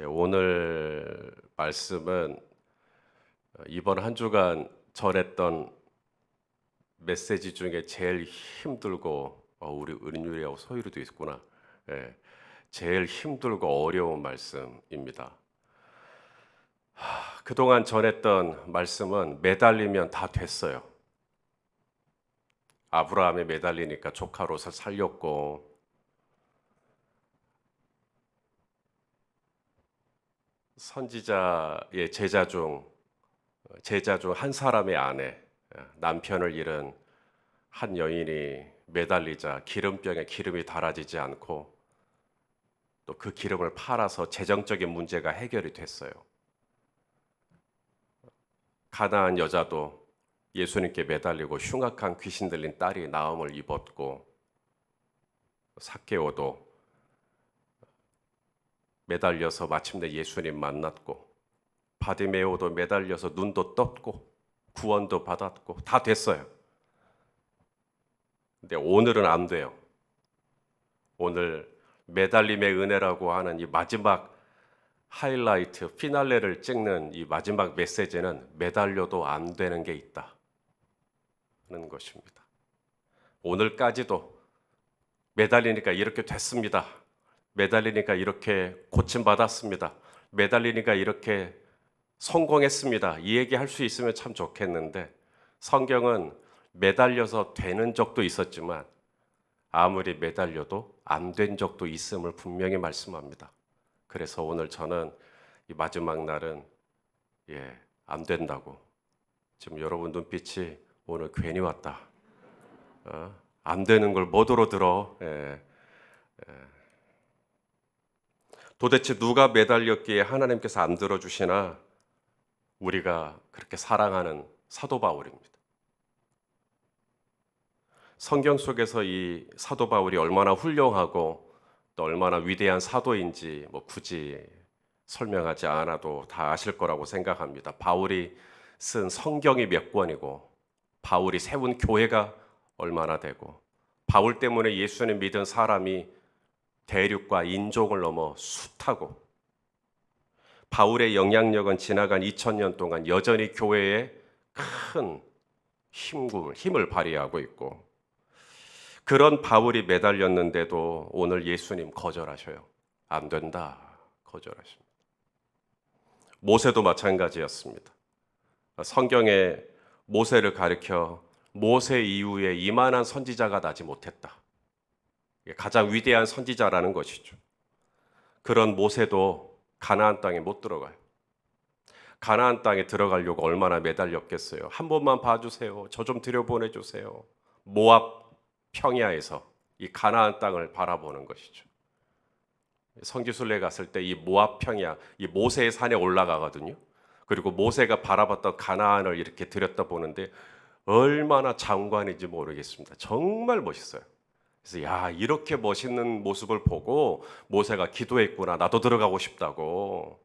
오늘 말씀은 이번 한 주간 전했던 메시지 중에 제일 힘들고 우리 은율이하고 소율이도 있구나. 제일 힘들고 어려운 말씀입니다. 그동안 전했던 말씀은 매달리면 다 됐어요. 아브라함에 매달리니까 조카 롯을 살렸고, 선지자의 제자 중 한 사람의 아내, 남편을 잃은 한 여인이 매달리자 기름병에 기름이 달아지지 않고 또 그 기름을 팔아서 재정적인 문제가 해결이 됐어요. 가나안 여자도 예수님께 매달리고 흉악한 귀신 들린 딸이 나음을 입었고, 삭개오도 매달려서 마침내 예수님 만났고, 바디메오도 매달려서 눈도 떴고 구원도 받았고 다 됐어요. 근데 오늘은 안 돼요. 오늘 매달림의 은혜라고 하는 이 마지막 하이라이트, 피날레를 찍는 이 마지막 메시지는 매달려도 안 되는 게 있다 하는 것입니다. 오늘까지도 매달리니까 이렇게 됐습니다. 매달리니까 이렇게 고침받았습니다. 매달리니까 이렇게 성공했습니다. 이 얘기 할 수 있으면 참 좋겠는데, 성경은 매달려서 되는 적도 있었지만 아무리 매달려도 안 된 적도 있음을 분명히 말씀합니다. 그래서 오늘 저는 이 마지막 날은 안 된다고, 지금 여러분 눈빛이 오늘 괜히 왔다, 안 되는 걸 뭐더러 들어. 도대체 누가 매달렸기에 하나님께서 안 들어주시나? 우리가 그렇게 사랑하는 사도 바울입니다. 성경 속에서 이 사도 바울이 얼마나 훌륭하고 또 얼마나 위대한 사도인지 굳이 설명하지 않아도 다 아실 거라고 생각합니다. 바울이 쓴 성경이 몇 권이고, 바울이 세운 교회가 얼마나 되고, 바울 때문에 예수님 믿은 사람이 대륙과 인종을 넘어 숱하고, 바울의 영향력은 지나간 2000년 동안 여전히 교회에 큰 힘을 발휘하고 있고, 그런 바울이 매달렸는데도 오늘 예수님 거절하셔요. 안 된다, 거절하십니다. 모세도 마찬가지였습니다. 성경에 모세를 가리켜 모세 이후에 이만한 선지자가 나지 못했다, 가장 위대한 선지자라는 것이죠. 그런 모세도 가나안 땅에 못 들어가요. 가나안 땅에 들어가려고 얼마나 매달렸겠어요. 한 번만 봐주세요. 저 좀 들여보내주세요. 모압 평야에서 이 가나안 땅을 바라보는 것이죠. 성지순례 갔을 때 이 모압 평야, 이 모세의 산에 올라가거든요. 그리고 모세가 바라봤던 가나안을 이렇게 들여다보는데 얼마나 장관인지 모르겠습니다. 정말 멋있어요. 그래서 이렇게 멋있는 모습을 보고 모세가 기도했구나, 나도 들어가고 싶다고.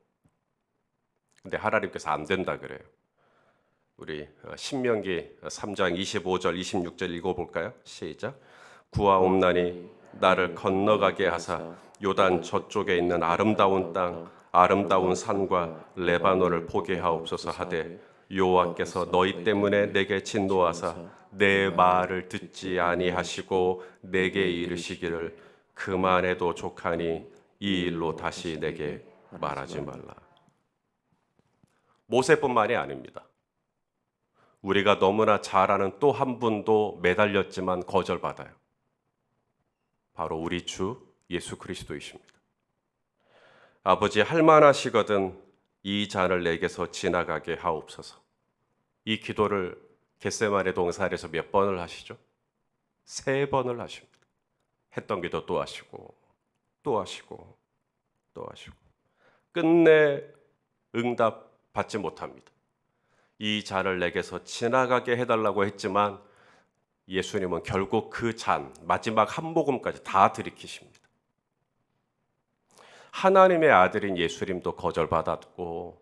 근데 하나님께서 안 된다 그래요. 우리 신명기 3장 25절 26절 읽어볼까요? 시작. 구하옵나니 나를 건너가게 하사 요단 저쪽에 있는 아름다운 땅, 아름다운 산과 레바논을 보게 하옵소서 하되, 여호와께서 너희 때문에 내게 진노하사 내 말을 듣지 아니하시고 내게 이르시기를 그만해도 족하니 이 일로 다시 내게 말하지 말라. 모세뿐만이 아닙니다. 우리가 너무나 잘 아는 또 한 분도 매달렸지만 거절받아요. 바로 우리 주 예수 그리스도이십니다. 아버지, 할만하시거든 이 잔을 내게서 지나가게 하옵소서. 이 기도를 겟세마네 동산에서 몇 번을 하시죠? 3번을 하십니다. 했던 기도 또 하시고 또 하시고 또 하시고 끝내 응답 받지 못합니다. 이 잔을 내게서 지나가게 해달라고 했지만 예수님은 결국 그 잔, 마지막 한 모금까지 다 들이키십니다. 하나님의 아들인 예수님도 거절받았고,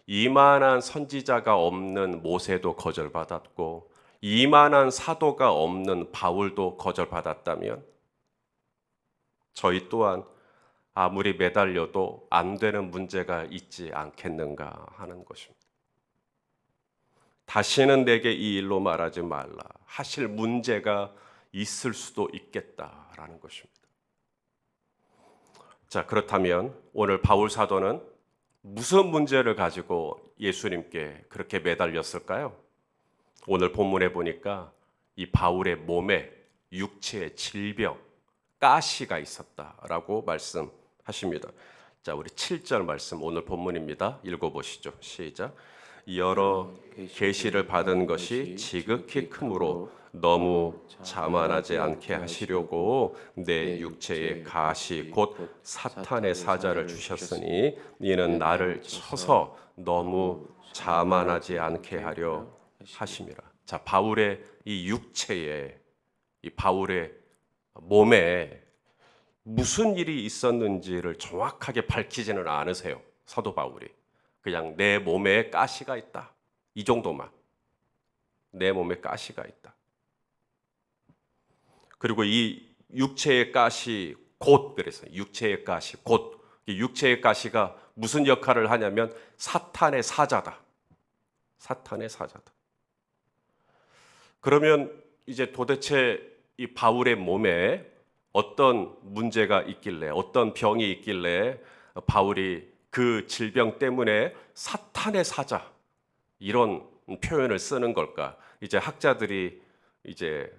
이만한 선지자가 없는 모세도 거절받았고, 이만한 사도가 없는 바울도 거절받았다면 저희 또한 아무리 매달려도 안 되는 문제가 있지 않겠는가 하는 것입니다. 다시는 내게 이 일로 말하지 말라 하실 문제가 있을 수도 있겠다라는 것입니다. 자, 그렇다면 오늘 바울 사도는 무슨 문제를 가지고 예수님께 그렇게 매달렸을까요? 오늘 본문에 보니까 이 바울의 몸에 육체의 질병, 가시가 있었다라고 말씀하십니다. 자, 우리 7절 말씀 오늘 본문입니다. 읽어보시죠. 시작. 여러 계시를 받은 것이 지극히 크므로 너무 자만하지 않게 하시려고 내 육체의 가시 곧 사탄의 사자를 주셨으니 이는 나를 쳐서 너무 자만하지 않게 하려 하심이라. 자, 바울의 이 육체에 이 바울의 몸에 무슨 일이 있었는지를 정확하게 밝히지는 않으세요. 사도 바울이. 그냥 내 몸에 가시가 있다. 이 정도만. 내 몸에 가시가 있다. 그리고 이 육체의 가시 곧 그랬어요. 육체의 가시 곧. 이 육체의 가시가 무슨 역할을 하냐면 사탄의 사자다. 사탄의 사자다. 그러면 이제 도대체 이 바울의 몸에 어떤 문제가 있길래, 어떤 병이 있길래 바울이 그 질병 때문에 사탄의 사자 이런 표현을 쓰는 걸까? 이제 학자들이 이제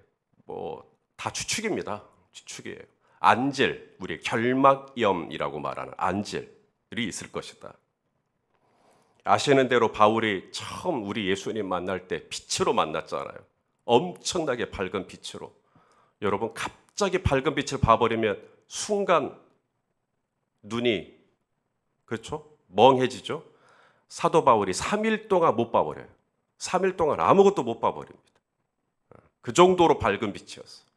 뭐 다 추측입니다. 추측이에요. 안질, 우리 결막염이라고 말하는 안질이 있을 것이다. 아시는 대로 바울이 처음 우리 예수님 만날 때 빛으로 만났잖아요. 엄청나게 밝은 빛으로. 여러분 갑자기 밝은 빛을 봐버리면 순간 눈이 그렇죠? 멍해지죠? 사도 바울이 3일 동안 못 봐버려요. 3일 동안 아무것도 못 봐버립니다. 그 정도로 밝은 빛이었어요.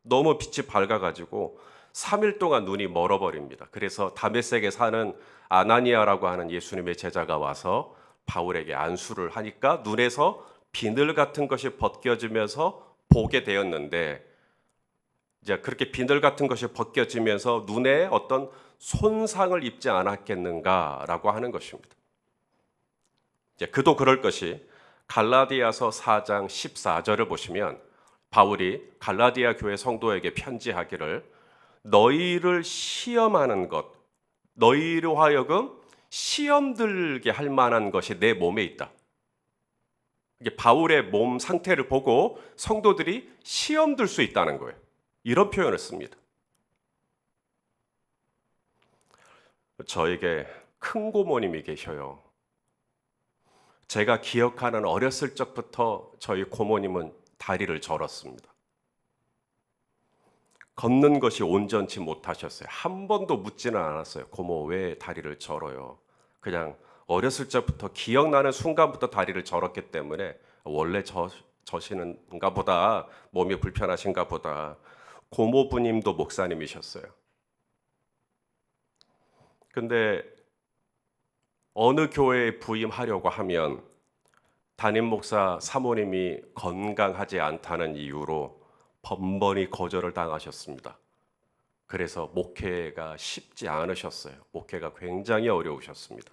너무 빛이 밝아가지고 3일 동안 눈이 멀어버립니다. 그래서 다메섹에 사는 아나니아라고 하는 예수님의 제자가 와서 바울에게 안수를 하니까 눈에서 비늘 같은 것이 벗겨지면서 보게 되었는데 이제 그렇게 비늘 같은 것이 벗겨지면서 눈에 어떤 손상을 입지 않았겠는가라고 하는 것입니다. 이제 그도 그럴 것이 갈라디아서 4장 14절을 보시면 바울이 갈라디아 교회 성도에게 편지하기를 너희를 시험하는 것, 너희로 하여금 시험 들게 할 만한 것이 내 몸에 있다. 이게 바울의 몸 상태를 보고 성도들이 시험 들 수 있다는 거예요. 이런 표현을 씁니다. 저에게 큰 고모님이 계셔요. 제가 기억하는 어렸을 적부터 저희 고모님은 다리를 절었습니다. 걷는 것이 온전치 못하셨어요. 한 번도 묻지는 않았어요. 고모 왜 다리를 절어요? 그냥 어렸을 적부터 기억나는 순간부터 다리를 절었기 때문에 원래 저시는가 보다, 몸이 불편하신가 보다. 고모부님도 목사님이셨어요. 근데 어느 교회에 부임하려고 하면 담임 목사 사모님이 건강하지 않다는 이유로 번번이 거절을 당하셨습니다. 그래서 목회가 쉽지 않으셨어요. 목회가 굉장히 어려우셨습니다.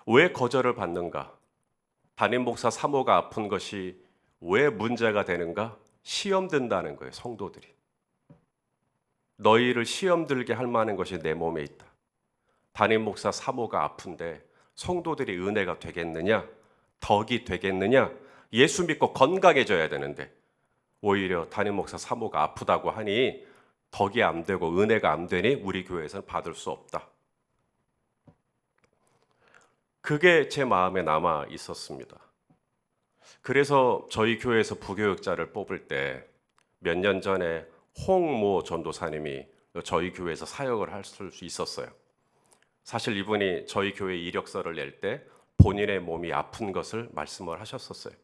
왜 거절을 받는가? 담임 목사 사모가 아픈 것이 왜 문제가 되는가? 시험 든다는 거예요, 성도들이. 너희를 시험 들게 할 만한 것이 내 몸에 있다. 담임 목사 사모가 아픈데 성도들이 은혜가 되겠느냐? 덕이 되겠느냐? 예수 믿고 건강해져야 되는데 오히려 담임 목사 사모가 아프다고 하니 덕이 안 되고 은혜가 안 되니 우리 교회에서는 받을 수 없다. 그게 제 마음에 남아 있었습니다. 그래서 저희 교회에서 부교육자를 뽑을 때 몇 년 전에 홍모 전도사님이 저희 교회에서 사역을 할 수 있었어요. 사실 이분이 저희 교회 이력서를 낼 때 본인의 몸이 아픈 것을 말씀을 하셨었어요.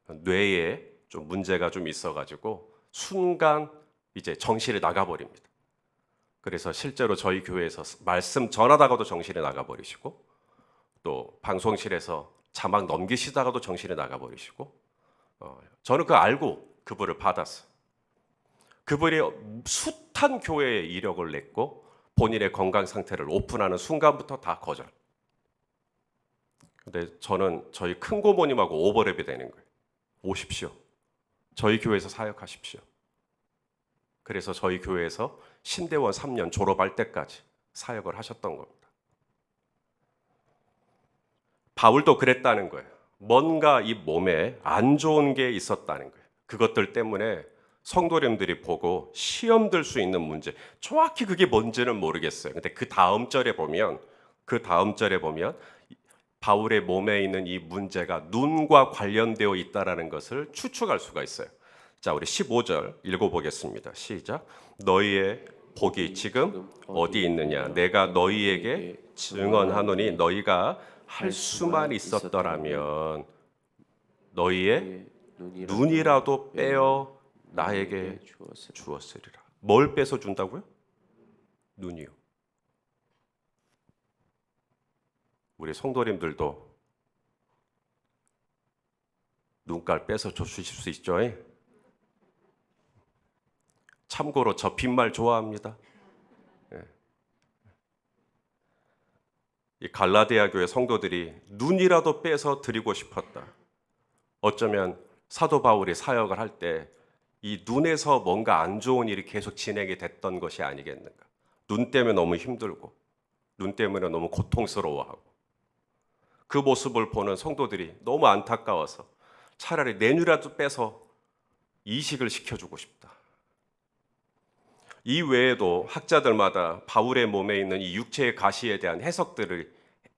뇌에 좀 문제가 좀 있어가지고 순간 이제 정신이 나가버립니다. 그래서 실제로 저희 교회에서 말씀 전하다가도 정신이 나가버리시고 또 방송실에서 자막 넘기시다가도 정신이 나가버리시고 저는 그거 알고 그분을 받았어요. 그분이 숱한 교회에 이력을 냈고 본인의 건강 상태를 오픈하는 순간부터 다 거절. 근데 저는 저희 큰 고모님하고 오버랩이 되는 거예요. 오십시오. 저희 교회에서 사역하십시오. 그래서 저희 교회에서 신대원 3년 졸업할 때까지 사역을 하셨던 겁니다. 바울도 그랬다는 거예요. 뭔가 이 몸에 안 좋은 게 있었다는 거예요. 그것들 때문에 성도님들이 보고 시험 들 수 있는 문제, 정확히 그게 뭔지는 모르겠어요. 근데 그 다음 절에 보면 바울의 몸에 있는 이 문제가 눈과 관련되어 있다라는 것을 추측할 수가 있어요. 자, 우리 15절 읽어보겠습니다. 시작. 너희의 복이 지금 어디 있느냐? 내가 너희에게 증언하노니 너희가 할 수만 있었더라면 너희의 눈이라도 빼어 나에게 주었으리라. 뭘 빼서 준다고요? 눈이요. 우리 성도님들도 눈깔 빼서 주실 수 있죠? 참고로 저 빈말 좋아합니다. 이 갈라디아 교회 성도들이 눈이라도 빼서 드리고 싶었다. 어쩌면 사도 바울이 사역을 할 때 이 눈에서 뭔가 안 좋은 일이 계속 진행이 됐던 것이 아니겠는가. 눈 때문에 너무 힘들고 눈 때문에 너무 고통스러워하고 그 모습을 보는 성도들이 너무 안타까워서 차라리 내 눈이라도 빼서 이식을 시켜주고 싶다. 이 외에도 학자들마다 바울의 몸에 있는 이 육체의 가시에 대한 해석들을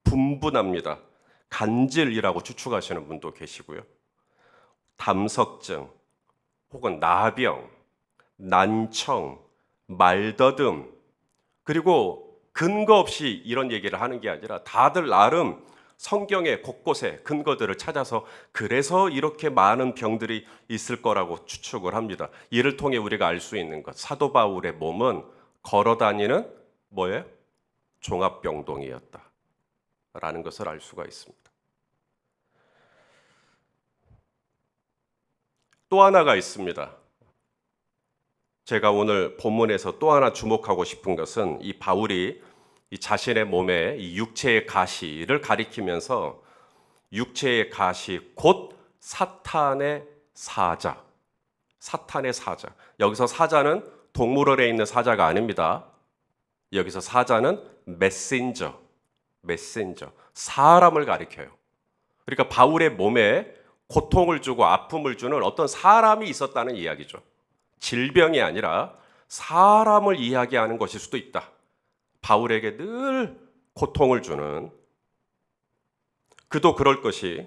분분합니다. 간질이라고 추측하시는 분도 계시고요. 담석증, 혹은 나병, 난청, 말더듬, 그리고 근거 없이 이런 얘기를 하는 게 아니라 다들 나름 성경의 곳곳에 근거들을 찾아서 그래서 이렇게 많은 병들이 있을 거라고 추측을 합니다. 이를 통해 우리가 알 수 있는 것, 사도 바울의 몸은 걸어다니는 뭐예요? 종합병동이었다 라는 것을 알 수가 있습니다. 또 하나가 있습니다. 제가 오늘 본문에서 또 하나 주목하고 싶은 것은 이 바울이 이 자신의 몸에 이 육체의 가시를 가리키면서 육체의 가시 곧 사탄의 사자. 사탄의 사자. 여기서 사자는 동물원에 있는 사자가 아닙니다. 여기서 사자는 메신저. 사람을 가리켜요. 그러니까 바울의 몸에 고통을 주고 아픔을 주는 어떤 사람이 있었다는 이야기죠. 질병이 아니라 사람을 이야기하는 것일 수도 있다. 바울에게 늘 고통을 주는, 그도 그럴 것이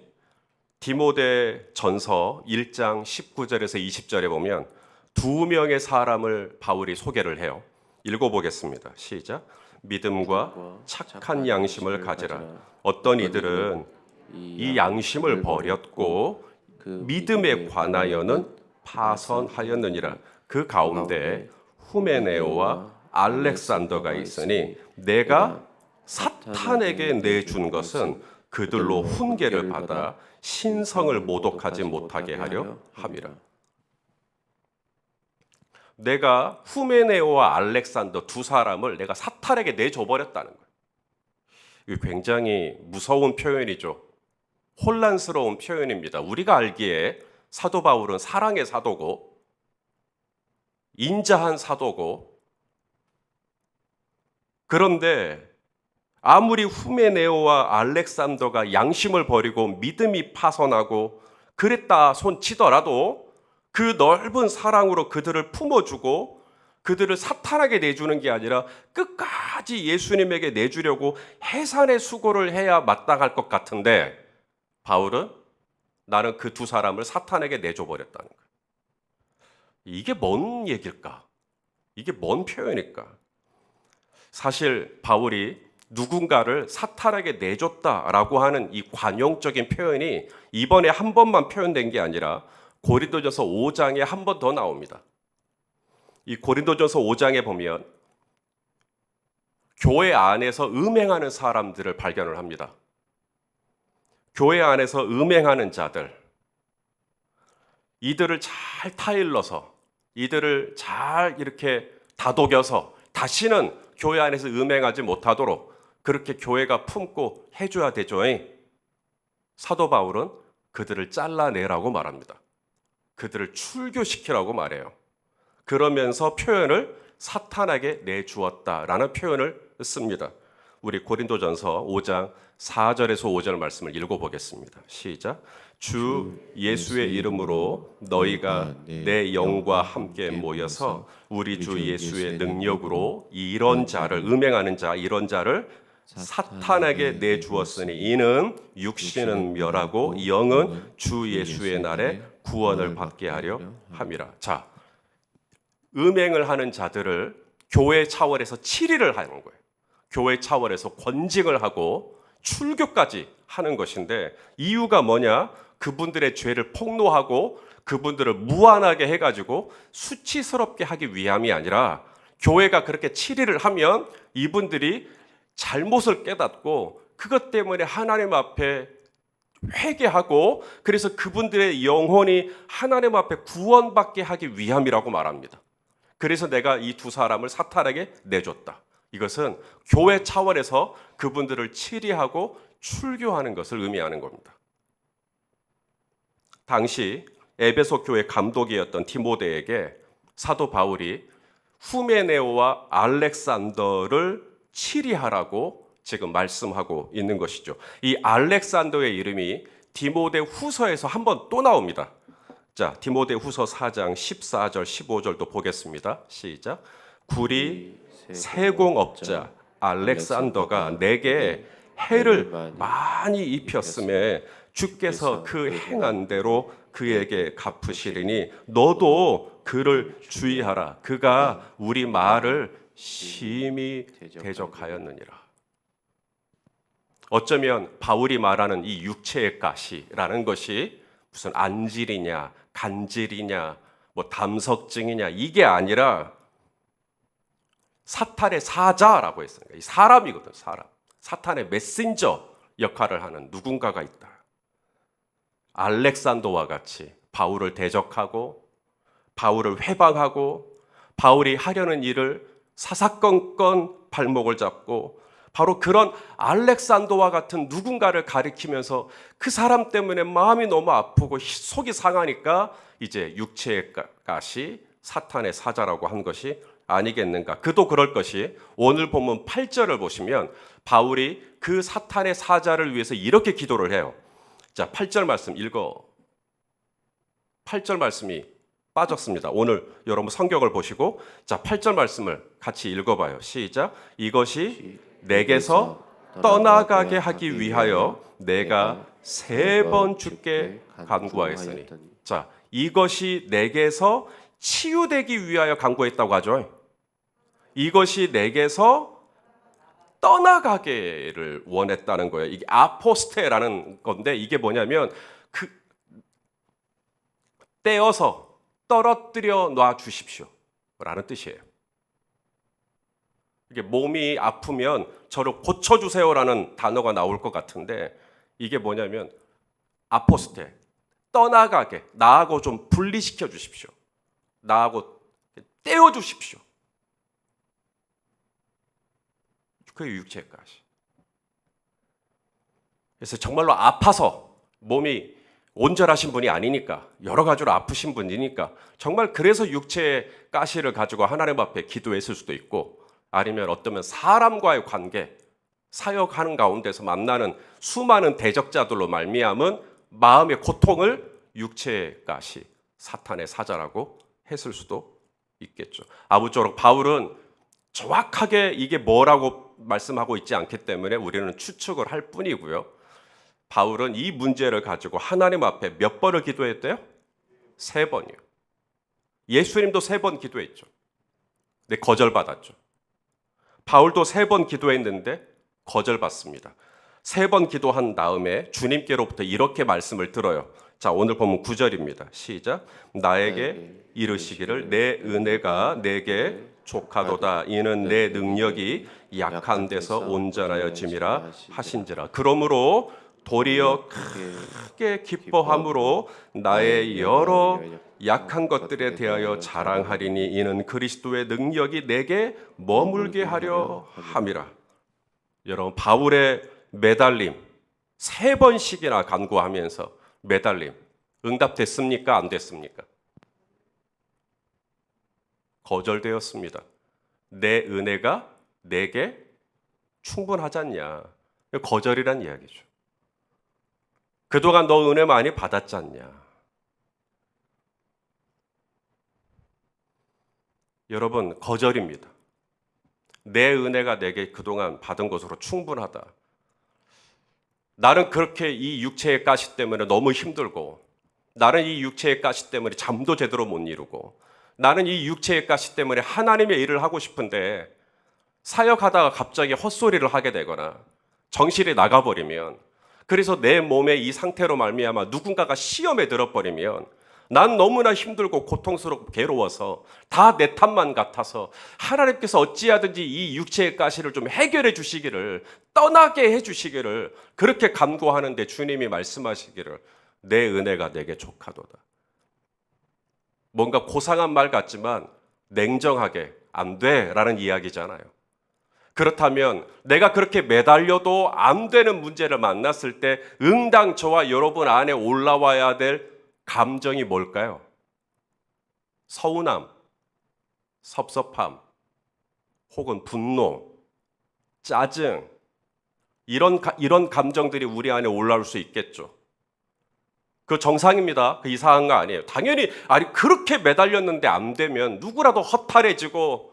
디모데 전서 1장 19절에서 20절에 보면 두 명의 사람을 바울이 소개를 해요. 읽어보겠습니다. 시작. 믿음과 착한 양심을 가지라. 어떤 이들은 이 양심을 버렸고 그 믿음에 관하여는 파선하였느니라. 그 가운데 후메네오와 알렉산더가 있으니 내가 사탄에게 내준 것은 그들로 훈계를 받아 신성을 모독하지 못하게 하려 함이라. 내가 후메네오와 알렉산더 두 사람을 내가 사탄에게 내줘버렸다는 거예요. 이게 굉장히 무서운 표현이죠. 혼란스러운 표현입니다. 우리가 알기에 사도 바울은 사랑의 사도고 인자한 사도고, 그런데 아무리 후메네오와 알렉산더가 양심을 버리고 믿음이 파선하고 그랬다 손치더라도 그 넓은 사랑으로 그들을 품어주고 그들을 사탄에게 내주는 게 아니라 끝까지 예수님에게 내주려고 해산의 수고를 해야 마땅할 것 같은데 바울은 나는 그 두 사람을 사탄에게 내줘버렸다는 거예요. 이게 뭔 얘기일까? 이게 뭔 표현일까? 사실 바울이 누군가를 사탄에게 내줬다라고 하는 이 관용적인 표현이 이번에 한 번만 표현된 게 아니라 고린도전서 5장에 한 번 더 나옵니다. 이 고린도전서 5장에 보면 교회 안에서 음행하는 사람들을 발견을 합니다. 교회 안에서 음행하는 자들, 이들을 잘 타일러서 이들을 잘 이렇게 다독여서 다시는 교회 안에서 음행하지 못하도록 그렇게 교회가 품고 해줘야 되죠. 사도 바울은 그들을 잘라내라고 말합니다. 그들을 출교시키라고 말해요. 그러면서 표현을 사탄에게 내주었다라는 표현을 씁니다. 우리 고린도전서 5장 4절에서 5절 말씀을 읽어보겠습니다. 시작. 주 예수의 이름으로 너희가 내 영과 함께 모여서 우리 주 예수의 능력으로 이런 자를, 음행하는 자, 이런 자를 사탄에게 내주었으니 이는 육신은 멸하고 영은 주 예수의 날에 구원을 받게 하려 함이라. 자, 음행을 하는 자들을 교회 차원에서 치리를 하는 거예요. 교회 차원에서 권징을 하고 출교까지 하는 것인데, 이유가 뭐냐? 그분들의 죄를 폭로하고 그분들을 무한하게 해가지고 수치스럽게 하기 위함이 아니라, 교회가 그렇게 치리를 하면 이분들이 잘못을 깨닫고 그것 때문에 하나님 앞에 회개하고, 그래서 그분들의 영혼이 하나님 앞에 구원받게 하기 위함이라고 말합니다. 그래서 내가 이 두 사람을 사탄에게 내줬다. 이것은 교회 차원에서 그분들을 치리하고 출교하는 것을 의미하는 겁니다. 당시 에베소 교회 감독이었던 디모데에게 사도 바울이 후메네오와 알렉산더를 치리하라고 지금 말씀하고 있는 것이죠. 이 알렉산더의 이름이 디모데 후서에서 한번 또 나옵니다. 자, 디모데 후서 4장 14절 15절도 보겠습니다. 시작. 구리 세공업자 알렉산더가 내게 해를 많이 입혔음에 주께서 그 행한 대로 그에게 갚으시리니 너도 그를 주의하라. 그가 우리 말을 심히 대적하였느니라. 어쩌면 바울이 말하는 이 육체의 가시라는 것이 무슨 안질이냐, 간질이냐, 뭐 담석증이냐, 이게 아니라 사탄의 사자라고 했습니다. 이 사람이거든, 사람. 사탄의 메신저 역할을 하는 누군가가 있다. 알렉산더와 같이 바울을 대적하고 바울을 회방하고 바울이 하려는 일을 사사건건 발목을 잡고, 바로 그런 알렉산더와 같은 누군가를 가리키면서 그 사람 때문에 마음이 너무 아프고 속이 상하니까 이제 육체의 가시, 사탄의 사자라고 한 것이 아니겠는가. 그도 그럴 것이, 오늘 본문 8절을 보시면 바울이 그 사탄의 사자를 위해서 이렇게 기도를 해요. 자, 8절 말씀 읽어. 8절 말씀이 빠졌습니다. 오늘 여러분 성경을 보시고, 자, 8절 말씀을 같이 읽어봐요. 시작. 이것이 내게서 떠나가게 하기 위하여 내가 3번 주께 간구하였으니. 자, 이것이 내게서 치유되기 위하여 간구했다고 하죠. 이것이 내게서 떠나가게를 원했다는 거예요. 이게 아포스테라는 건데, 이게 뭐냐면 그 떼어서 떨어뜨려 놔 주십시오 라는 뜻이에요. 이게 몸이 아프면 저를 고쳐주세요라는 단어가 나올 것 같은데, 이게 뭐냐면 아포스테, 떠나가게, 나하고 좀 분리시켜 주십시오. 나하고 떼어 주십시오. 그게 육체의 가시. 그래서 정말로 아파서 몸이 온전하신 분이 아니니까, 여러 가지로 아프신 분이니까 정말 그래서 육체의 가시를 가지고 하나님 앞에 기도했을 수도 있고, 아니면 어쩌면 사람과의 관계, 사역하는 가운데서 만나는 수많은 대적자들로 말미암은 마음의 고통을 육체의 가시, 사탄의 사자라고 했을 수도 있겠죠. 아무쪼록 바울은 정확하게 이게 뭐라고 말씀하고 있지 않기 때문에 우리는 추측을 할 뿐이고요. 바울은 이 문제를 가지고 하나님 앞에 몇 번을 기도했대요? 3번이요. 예수님도 3번 기도했죠. 근데 거절받았죠. 바울도 3번 기도했는데 거절받습니다. 3번 기도한 다음에 주님께로부터 이렇게 말씀을 들어요. 자, 오늘 보면 9절입니다. 시작. 나에게 이르시기를 내 은혜가 내게 족하도다. 이는 내 능력이 약한 데서 온전하여 짐이라 하신지라. 그러므로 도리어 크게 기뻐함으로 나의 여러 약한 것들에 대하여 자랑하리니 이는 그리스도의 능력이 내게 머물게 하려 함이라. 여러분, 바울의 매달림 3번씩이나 간구하면서 매달림 응답됐습니까? 안 됐습니까? 거절되었습니다. 내 은혜가 내게 충분하지 않냐. 거절이란 이야기죠. 그동안 너 은혜 많이 받았지 않냐. 여러분, 거절입니다. 내 은혜가 내게 그동안 받은 것으로 충분하다. 나는 그렇게 이 육체의 가시 때문에 너무 힘들고, 나는 이 육체의 가시 때문에 잠도 제대로 못 이루고, 나는 이 육체의 가시 때문에 하나님의 일을 하고 싶은데 사역하다가 갑자기 헛소리를 하게 되거나 정신이 나가버리면, 그래서 내 몸의 이 상태로 말미암아 누군가가 시험에 들어버리면 난 너무나 힘들고 고통스럽고 괴로워서 다 내 탓만 같아서 하나님께서 어찌하든지 이 육체의 가시를 좀 해결해 주시기를, 떠나게 해 주시기를 그렇게 간구하는데 주님이 말씀하시기를 내 은혜가 내게 족하도다. 뭔가 고상한 말 같지만 냉정하게 안 돼라는 이야기잖아요. 그렇다면 내가 그렇게 매달려도 안 되는 문제를 만났을 때 응당 저와 여러분 안에 올라와야 될 감정이 뭘까요? 서운함, 섭섭함, 혹은 분노, 짜증, 이런 감정들이 우리 안에 올라올 수 있겠죠. 그 정상입니다. 그 이상한 거 아니에요. 당연히 그렇게 매달렸는데 안 되면 누구라도 허탈해지고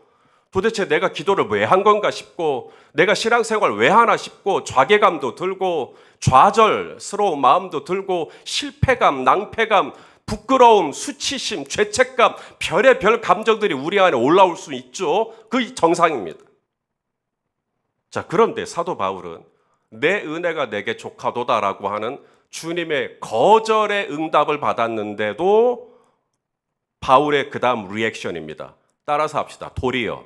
도대체 내가 기도를 왜 한 건가 싶고, 내가 신앙생활 왜 하나 싶고, 좌괴감도 들고 좌절스러운 마음도 들고 실패감, 낭패감, 부끄러움, 수치심, 죄책감, 별의별 감정들이 우리 안에 올라올 수 있죠. 그 정상입니다. 자, 그런데 사도 바울은 내 은혜가 내게 족하도다라고 하는 주님의 거절의 응답을 받았는데도 바울의 그 다음 리액션입니다. 따라서 합시다. 도리어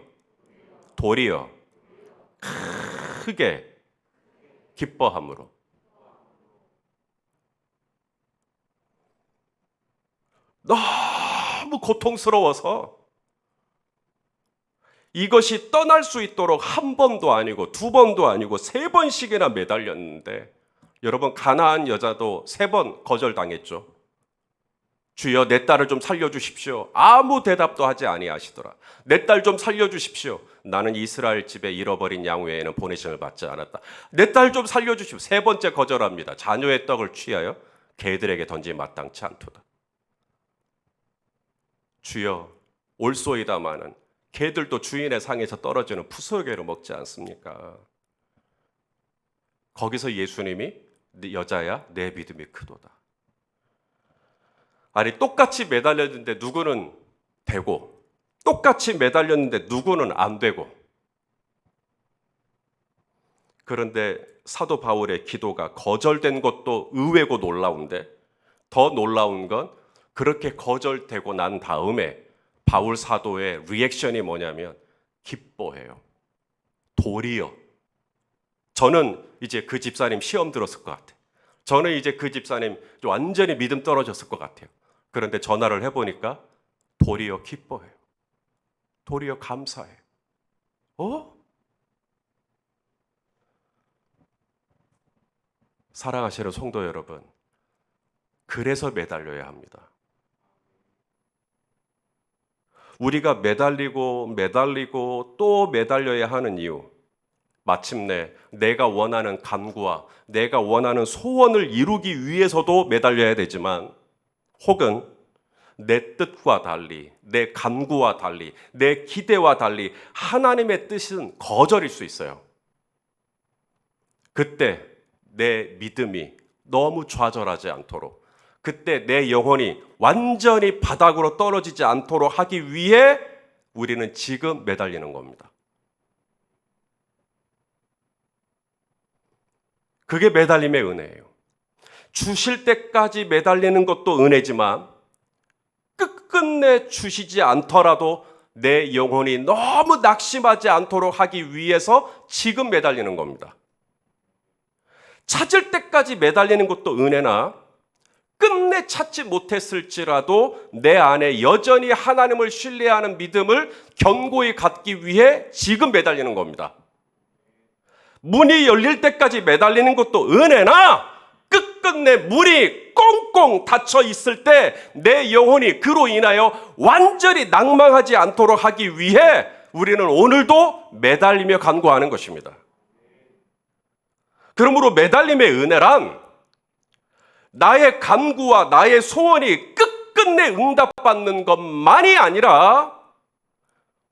크게 기뻐함으로. 너무 고통스러워서 이것이 떠날 수 있도록 한 번도 아니고 두 번도 아니고 3번씩이나 매달렸는데, 여러분, 가나안 여자도 3번 거절당했죠. 주여 내 딸을 좀 살려주십시오. 아무 대답도 하지 아니하시더라. 내 딸 좀 살려주십시오. 나는 이스라엘 집에 잃어버린 양 외에는 보내심을 받지 않았다. 내 딸 좀 살려주십시오. 3번째 거절합니다. 자녀의 떡을 취하여 개들에게 던지 마땅치 않도다. 주여 올소이다마는 개들도 주인의 상에서 떨어지는 푸석개로 먹지 않습니까? 거기서 예수님이 여자야 내 믿음이 크도다. 아니, 똑같이 매달렸는데 누구는 되고 똑같이 매달렸는데 누구는 안 되고, 그런데 사도 바울의 기도가 거절된 것도 의외고 놀라운데, 더 놀라운 건 그렇게 거절되고 난 다음에 바울 사도의 리액션이 뭐냐면 기뻐해요. 도리어. 저는 이제 그 집사님 시험 들었을 것 같아요. 저는 이제 그 집사님 완전히 믿음 떨어졌을 것 같아요. 그런데 전화를 해보니까 도리어 기뻐해요. 도리어 감사해요. 사랑하시는 성도 여러분, 그래서 매달려야 합니다. 우리가 매달리고 또 매달려야 하는 이유, 마침내 내가 원하는 간구와 내가 원하는 소원을 이루기 위해서도 매달려야 되지만, 혹은 내 뜻과 달리, 내 간구와 달리, 내 기대와 달리 하나님의 뜻은 거절일 수 있어요. 그때 내 믿음이 너무 좌절하지 않도록, 그때 내 영혼이 완전히 바닥으로 떨어지지 않도록 하기 위해 우리는 지금 매달리는 겁니다. 그게 매달림의 은혜예요. 주실 때까지 매달리는 것도 은혜지만 끝끝내 주시지 않더라도 내 영혼이 너무 낙심하지 않도록 하기 위해서 지금 매달리는 겁니다. 찾을 때까지 매달리는 것도 은혜나 끝내 찾지 못했을지라도 내 안에 여전히 하나님을 신뢰하는 믿음을 견고히 갖기 위해 지금 매달리는 겁니다. 문이 열릴 때까지 매달리는 것도 은혜나 끝끝내 문이 꽁꽁 닫혀 있을 때 내 영혼이 그로 인하여 완전히 낭망하지 않도록 하기 위해 우리는 오늘도 매달리며 간구하는 것입니다. 그러므로 매달림의 은혜란 나의 간구와 나의 소원이 끝끝내 응답받는 것만이 아니라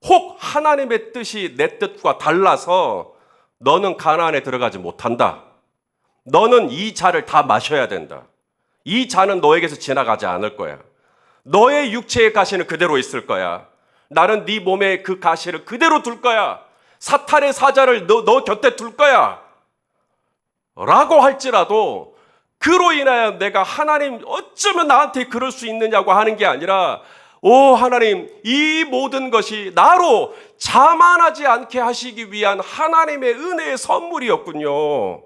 혹 하나님의 뜻이 내 뜻과 달라서 너는 가나안에 들어가지 못한다. 너는 이 잔을 다 마셔야 된다. 이 잔은 너에게서 지나가지 않을 거야. 너의 육체의 가시는 그대로 있을 거야. 나는 네 몸에 그 가시를 그대로 둘 거야. 사탄의 사자를 너 곁에 둘 거야. 라고 할지라도 그로 인하여 내가 하나님 어쩌면 나한테 그럴 수 있느냐고 하는 게 아니라 오 하나님 이 모든 것이 나로 자만하지 않게 하시기 위한 하나님의 은혜의 선물이었군요.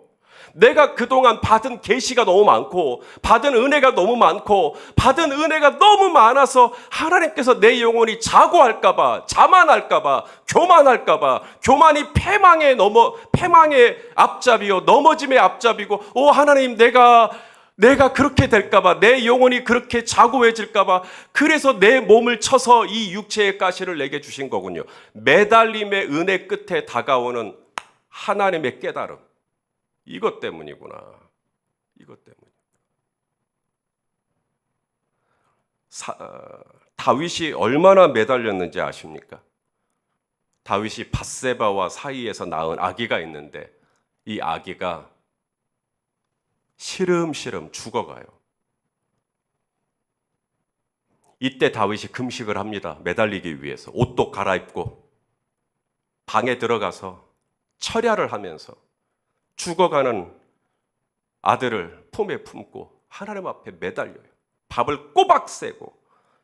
내가 그동안 받은 계시가 너무 많고 받은 은혜가 너무 많고 받은 은혜가 너무 많아서 하나님께서 내 영혼이 자고할까 봐 자만할까 봐 교만할까 봐 교만이 패망의 앞잡이요 넘어짐의 앞잡이고 오 하나님 내가 그렇게 될까 봐 내 영혼이 그렇게 자고해질까 봐 그래서 내 몸을 쳐서 이 육체의 가시를 내게 주신 거군요. 매달림의 은혜 끝에 다가오는 하나님의 깨달음. 이것 때문이구나. 이것 때문. 다윗이 얼마나 매달렸는지 아십니까? 다윗이 밧세바와 사이에서 낳은 아기가 있는데 이 아기가 시름시름 죽어가요. 이때 다윗이 금식을 합니다. 매달리기 위해서 옷도 갈아입고 방에 들어가서 철야를 하면서 죽어가는 아들을 품에 품고 하나님 앞에 매달려요. 밥을 꼬박 새고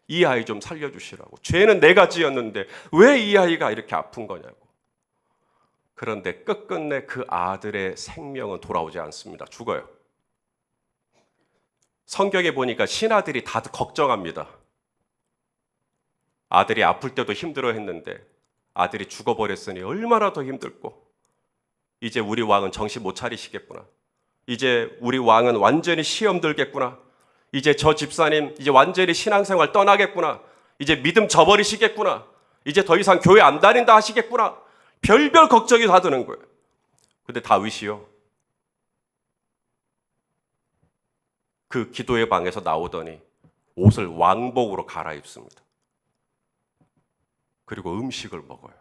이 아이 좀 살려주시라고. 죄는 내가 지었는데 왜 이 아이가 이렇게 아픈 거냐고. 그런데 끝끝내 그 아들의 생명은 돌아오지 않습니다. 죽어요. 성경에 보니까 신하들이 다 걱정합니다. 아들이 아플 때도 힘들어했는데 아들이 죽어버렸으니 얼마나 더 힘들고 이제 우리 왕은 정신 못 차리시겠구나. 이제 우리 왕은 완전히 시험 들겠구나. 이제 저 집사님 이제 완전히 신앙생활 떠나겠구나. 이제 믿음 저버리시겠구나. 이제 더 이상 교회 안 다닌다 하시겠구나. 별별 걱정이 다 드는 거예요. 근데 다윗이요. 그 기도의 방에서 나오더니 옷을 왕복으로 갈아입습니다. 그리고 음식을 먹어요.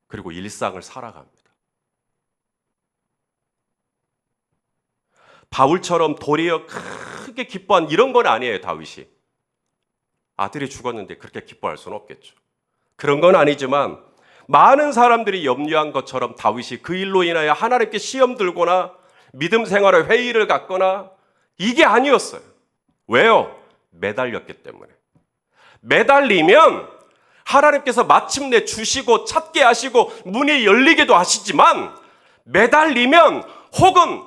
그리고 일상을 살아갑니다. 바울처럼 도리어 크게 기뻐한 이런 건 아니에요, 다윗이. 아들이 죽었는데 그렇게 기뻐할 수는 없겠죠. 그런 건 아니지만 많은 사람들이 염려한 것처럼 다윗이 그 일로 인하여 하나님께 시험 들거나 믿음 생활에 회의를 갖거나 이게 아니었어요. 왜요? 매달렸기 때문에. 매달리면 하나님께서 마침내 주시고 찾게 하시고 문이 열리기도 하시지만 매달리면 혹은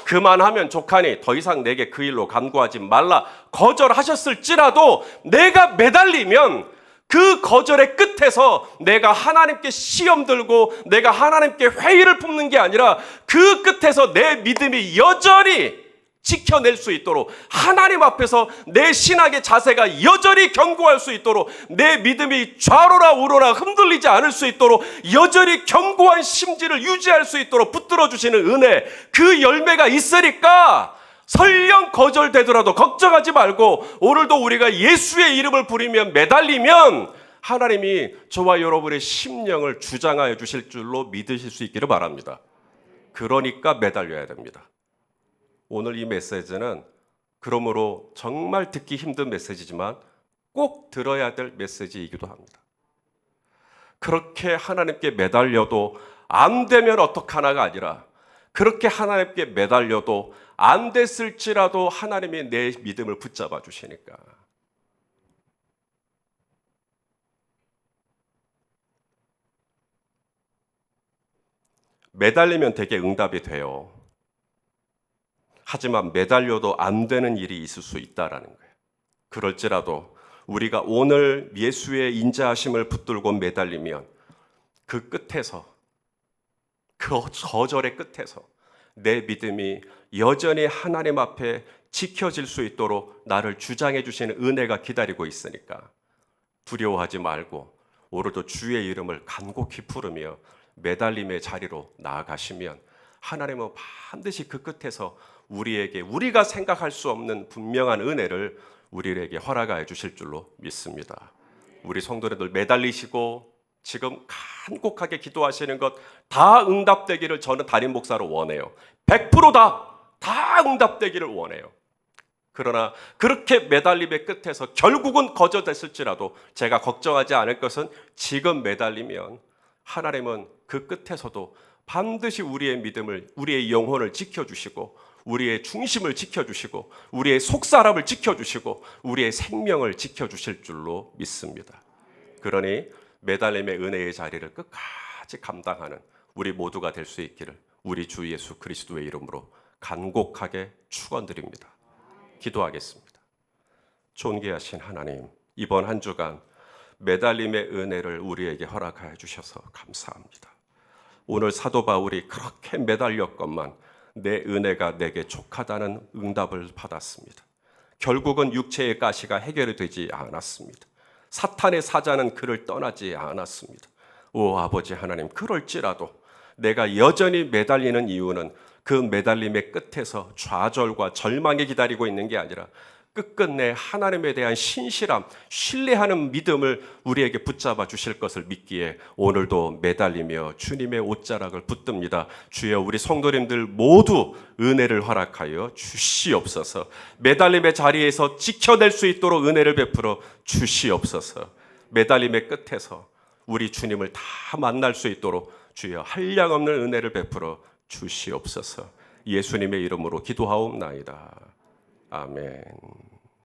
그만하면 족하니 더 이상 내게 그 일로 간구하지 말라 거절하셨을지라도 내가 매달리면 그 거절의 끝에서 내가 하나님께 시험 들고 내가 하나님께 회의를 품는 게 아니라 그 끝에서 내 믿음이 여전히 지켜낼 수 있도록 하나님 앞에서 내 신앙의 자세가 여전히 견고할 수 있도록 내 믿음이 좌로나 우로나 흔들리지 않을 수 있도록 여전히 견고한 심지를 유지할 수 있도록 붙들어 주시는 은혜 그 열매가 있으니까 설령 거절되더라도 걱정하지 말고 오늘도 우리가 예수의 이름을 부리면 매달리면 하나님이 저와 여러분의 심령을 주장하여 주실 줄로 믿으실 수 있기를 바랍니다. 그러니까 매달려야 됩니다. 오늘 이 메시지는 그러므로 정말 듣기 힘든 메시지지만 꼭 들어야 될 메시지이기도 합니다. 그렇게 하나님께 매달려도 안 되면 어떡하나가 아니라 그렇게 하나님께 매달려도 안 됐을지라도 하나님이 내 믿음을 붙잡아 주시니까. 매달리면 되게 응답이 돼요. 하지만 매달려도 안 되는 일이 있을 수 있다라는 거예요. 그럴지라도 우리가 오늘 예수의 인자하심을 붙들고 매달리면 그 끝에서, 그 저절의 끝에서 내 믿음이 여전히 하나님 앞에 지켜질 수 있도록 나를 주장해 주시는 은혜가 기다리고 있으니까 두려워하지 말고 오늘도 주의 이름을 간곡히 부르며 매달림의 자리로 나아가시면 하나님은 반드시 그 끝에서 우리에게 우리가 생각할 수 없는 분명한 은혜를 우리에게 허락하여 주실 줄로 믿습니다. 우리 성도님들 매달리시고 지금 간곡하게 기도하시는 것 다 응답되기를 저는 담임 목사로 원해요. 100% 다 응답되기를 원해요. 그러나 그렇게 매달림의 끝에서 결국은 거절됐을지라도 제가 걱정하지 않을 것은 지금 매달리면 하나님은 그 끝에서도 반드시 우리의 믿음을, 우리의 영혼을 지켜주시고 우리의 중심을 지켜주시고 우리의 속사람을 지켜주시고 우리의 생명을 지켜주실 줄로 믿습니다. 그러니 매달림의 은혜의 자리를 끝까지 감당하는 우리 모두가 될 수 있기를 우리 주 예수 그리스도의 이름으로 간곡하게 축원드립니다. 기도하겠습니다. 존귀하신 하나님, 이번 한 주간 매달림의 은혜를 우리에게 허락하여 주셔서 감사합니다. 오늘 사도 바울이 그렇게 매달렸건만 내 은혜가 내게 족하다는 응답을 받았습니다. 결국은 육체의 가시가 해결이 되지 않았습니다. 사탄의 사자는 그를 떠나지 않았습니다. 오 아버지 하나님, 그럴지라도 내가 여전히 매달리는 이유는 그 매달림의 끝에서 좌절과 절망이 기다리고 있는 게 아니라 끝끝내 하나님에 대한 신실함, 신뢰하는 믿음을 우리에게 붙잡아 주실 것을 믿기에 오늘도 매달리며 주님의 옷자락을 붙듭니다. 주여, 우리 성도님들 모두 은혜를 허락하여 주시옵소서. 매달림의 자리에서 지켜낼 수 있도록 은혜를 베풀어 주시옵소서. 매달림의 끝에서 우리 주님을 다 만날 수 있도록 주여 한량없는 은혜를 베풀어 주시옵소서. 예수님의 이름으로 기도하옵나이다. 아멘.